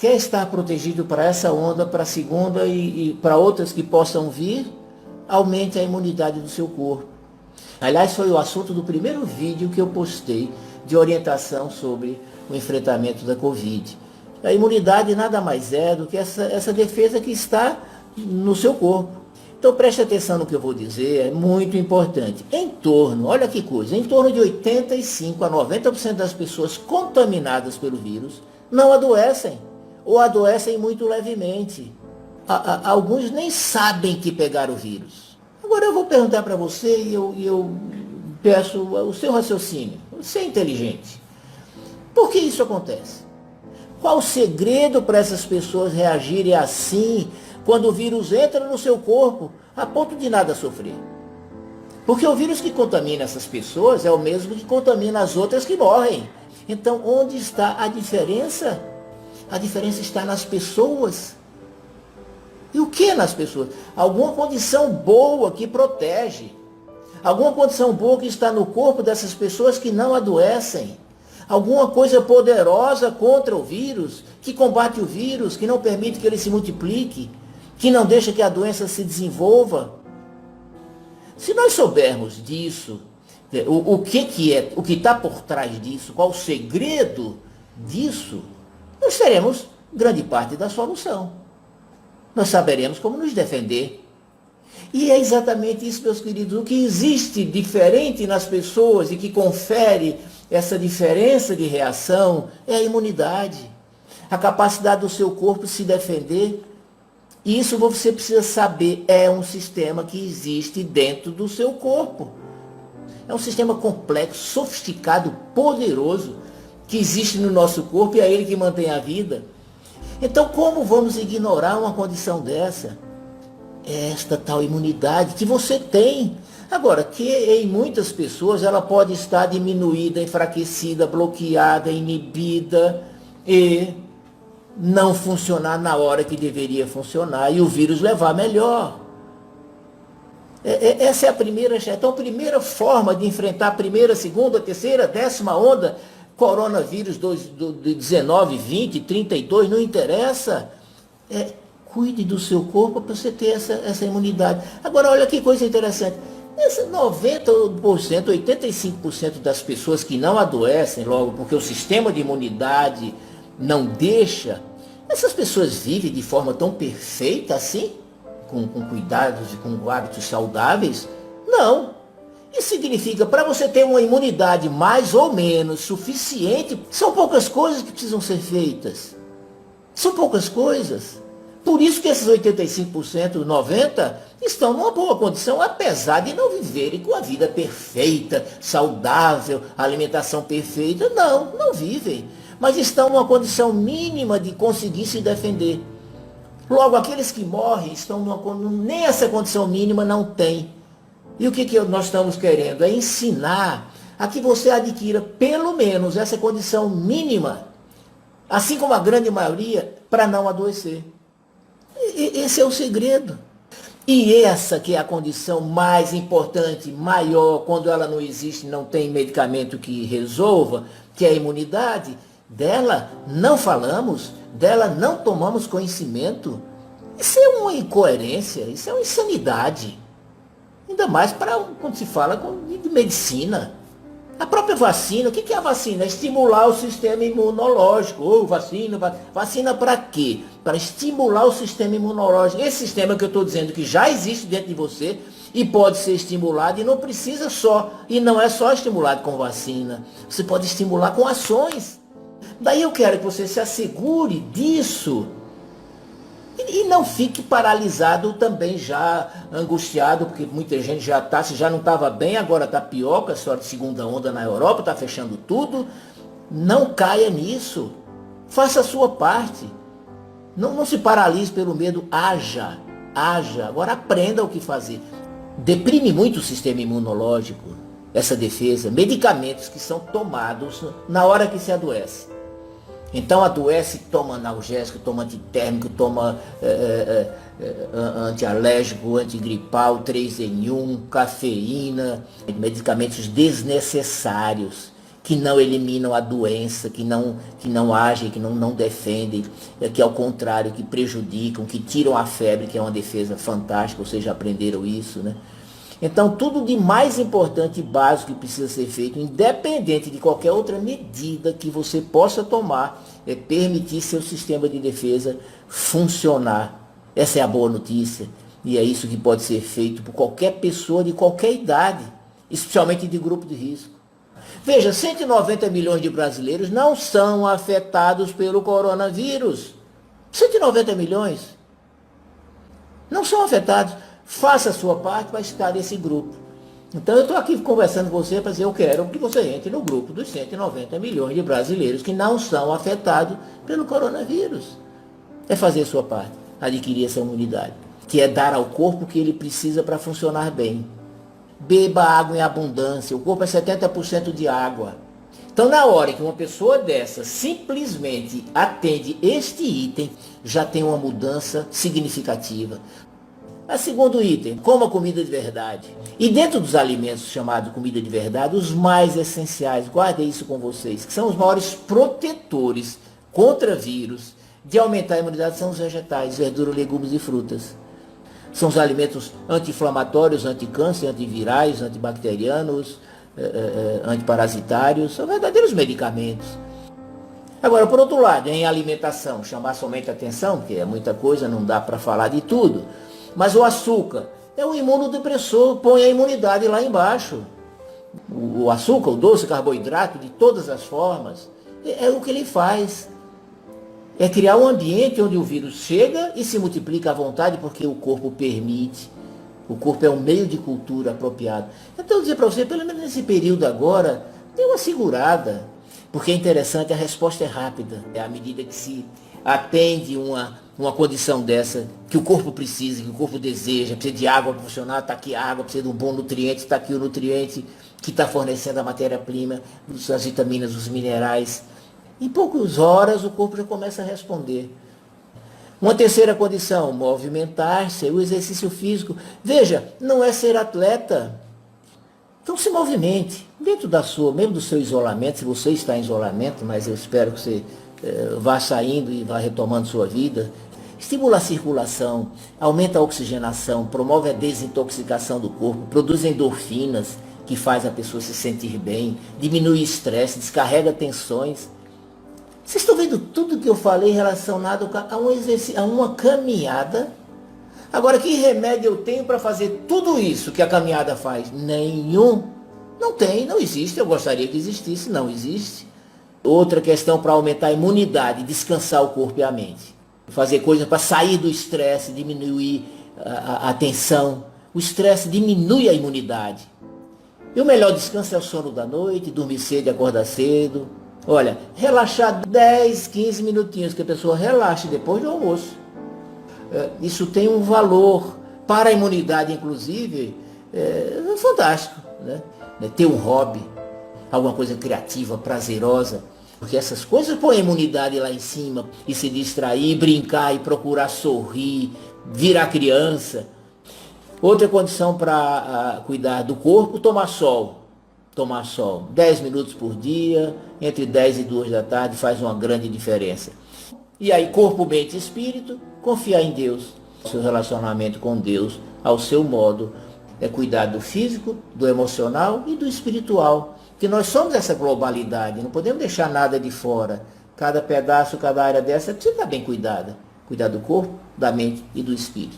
quer estar protegido para essa onda, para a segunda e para outras que possam vir, aumente a imunidade do seu corpo. Aliás, foi o assunto do primeiro vídeo que eu postei de orientação sobre o enfrentamento da Covid. A imunidade nada mais é do que essa defesa que está no seu corpo. Então preste atenção no que eu vou dizer, é muito importante. Olha que coisa, em torno de 85 a 90% das pessoas contaminadas pelo vírus não adoecem, ou adoecem muito levemente. Alguns nem sabem que pegaram o vírus. Agora eu vou perguntar para você e eu peço o seu raciocínio. Você é inteligente. Por que isso acontece? Qual o segredo para essas pessoas reagirem assim quando o vírus entra no seu corpo a ponto de nada sofrer? Porque o vírus que contamina essas pessoas é o mesmo que contamina as outras que morrem. Então, onde está a diferença? A diferença está nas pessoas. E o que nas pessoas? Alguma condição boa que protege. Alguma condição boa que está no corpo dessas pessoas que não adoecem. Alguma coisa poderosa contra o vírus, que combate o vírus, que não permite que ele se multiplique, que não deixa que a doença se desenvolva. Se nós soubermos disso, o que está por trás disso, qual o segredo disso, nós teremos grande parte da solução. Nós saberemos como nos defender. E é exatamente isso, meus queridos, o que existe diferente nas pessoas e que confere essa diferença de reação é a imunidade, a capacidade do seu corpo se defender. E isso você precisa saber, é um sistema que existe dentro do seu corpo. É um sistema complexo, sofisticado, poderoso, que existe no nosso corpo e é ele que mantém a vida. Então, como vamos ignorar uma condição dessa? É esta tal imunidade que você tem. Agora, que em muitas pessoas ela pode estar diminuída, enfraquecida, bloqueada, inibida e não funcionar na hora que deveria funcionar e o vírus levar melhor. Essa é a primeira, então, a primeira forma de enfrentar a primeira, segunda, terceira, 10ª onda, coronavírus de 19, 20, 32, não interessa. Cuide do seu corpo para você ter essa imunidade. Agora, olha que coisa interessante. Esse 90%, 85% das pessoas que não adoecem logo, porque o sistema de imunidade não deixa, essas pessoas vivem de forma tão perfeita assim? Com cuidados e com hábitos saudáveis? Não. Isso significa, para você ter uma imunidade mais ou menos suficiente, são poucas coisas que precisam ser feitas. São poucas coisas. Por isso que esses 85%, 90%, estão numa boa condição, apesar de não viverem com a vida perfeita, saudável, alimentação perfeita. Não vivem. Mas estão numa condição mínima de conseguir se defender. Logo, aqueles que morrem estão nem essa condição mínima não tem. E o que nós estamos querendo? É ensinar a que você adquira pelo menos essa condição mínima, assim como a grande maioria, para não adoecer. Esse é o segredo. E essa que é a condição mais importante, maior, quando ela não existe, não tem medicamento que resolva, que é a imunidade, dela não falamos, dela não tomamos conhecimento. Isso é uma incoerência, isso é uma insanidade. Ainda mais quando se fala de medicina. A própria vacina, o que é a vacina? É estimular o sistema imunológico. Vacina para quê? Para estimular o sistema imunológico. Esse sistema que eu estou dizendo que já existe dentro de você e pode ser estimulado e não precisa e não é só estimulado com vacina. Você pode estimular com ações. Daí eu quero que você se assegure disso. E não fique paralisado também, já angustiado, porque muita gente se já não estava bem, agora está pior, com a história de segunda onda na Europa, está fechando tudo. Não caia nisso. Faça a sua parte. Não se paralise pelo medo, haja. Agora aprenda o que fazer. Deprime muito o sistema imunológico, essa defesa, medicamentos que são tomados na hora que se adoece. Então adoece, toma analgésico, toma antitérmico, toma antialérgico, antigripal, 3 em 1, cafeína, medicamentos desnecessários que não eliminam a doença, que não agem, que não defendem, que ao contrário, que prejudicam, que tiram a febre, que é uma defesa fantástica, vocês já aprenderam isso, né? Então, tudo de mais importante e básico que precisa ser feito, independente de qualquer outra medida que você possa tomar, é permitir seu sistema de defesa funcionar. Essa é a boa notícia. E é isso que pode ser feito por qualquer pessoa de qualquer idade, especialmente de grupo de risco. Veja, 190 milhões de brasileiros não são afetados pelo coronavírus. 190 milhões não são afetados. Faça a sua parte para estar nesse grupo. Então eu estou aqui conversando com você para dizer, eu quero que você entre no grupo dos 190 milhões de brasileiros que não são afetados pelo coronavírus. É fazer a sua parte, adquirir essa imunidade, que é dar ao corpo o que ele precisa para funcionar bem. Beba água em abundância, o corpo é 70% de água. Então na hora que uma pessoa dessa simplesmente atende este item, já tem uma mudança significativa. A segundo item, coma comida de verdade. E dentro dos alimentos chamados comida de verdade, os mais essenciais, guardem isso com vocês, que são os maiores protetores contra vírus, de aumentar a imunidade, são os vegetais, verduras, legumes e frutas. São os alimentos anti-inflamatórios, anti-câncer, antivirais, antibacterianos, antiparasitários, são verdadeiros medicamentos. Agora, por outro lado, em alimentação, chamar somente a atenção, porque é muita coisa, não dá para falar de tudo. Mas o açúcar é um imunodepressor, põe a imunidade lá embaixo. O açúcar, o doce, o carboidrato, de todas as formas, é o que ele faz. É criar um ambiente onde o vírus chega e se multiplica à vontade, porque o corpo permite. O corpo é um meio de cultura apropriado. Então, eu dizer para você, pelo menos nesse período agora, dê uma segurada. Porque é interessante, a resposta é rápida. É à medida que se atende uma condição dessa, que o corpo precisa, que o corpo deseja, precisa de água para funcionar, está aqui a água, precisa de um bom nutriente, está aqui o nutriente que está fornecendo a matéria-prima, as vitaminas, os minerais. Em poucas horas o corpo já começa a responder. Uma terceira condição, movimentar-se, o exercício físico. Veja, não é ser atleta. Então se movimente, dentro mesmo do seu isolamento, se você está em isolamento, mas eu espero que você vá saindo e vá retomando sua vida. Estimula a circulação, aumenta a oxigenação, promove a desintoxicação do corpo, produz endorfinas, que faz a pessoa se sentir bem, diminui o estresse, descarrega tensões. Vocês estão vendo tudo que eu falei relacionado a um exercício, a uma caminhada? Agora, que remédio eu tenho para fazer tudo isso que a caminhada faz? Nenhum. Não tem, não existe. Eu gostaria que existisse, não existe. Outra questão para aumentar a imunidade, descansar o corpo e a mente. Fazer coisas para sair do estresse, diminuir a tensão. O estresse diminui a imunidade. E o melhor descanso é o sono da noite, dormir cedo e acordar cedo. Olha, relaxar 10, 15 minutinhos, que a pessoa relaxe depois do almoço. Isso tem um valor para a imunidade, inclusive, fantástico, né? Ter um hobby, alguma coisa criativa, prazerosa, porque essas coisas põem a imunidade lá em cima, e se distrair, brincar e procurar sorrir, virar criança. Outra condição para cuidar do corpo, tomar sol. Tomar sol 10 minutos por dia, entre 10 e 2 da tarde, faz uma grande diferença. E aí, corpo, mente e espírito, confiar em Deus. Seu relacionamento com Deus, ao seu modo, é cuidar do físico, do emocional e do espiritual. Que nós somos essa globalidade, não podemos deixar nada de fora. Cada pedaço, cada área dessa precisa estar bem cuidada. Cuidar do corpo, da mente e do espírito.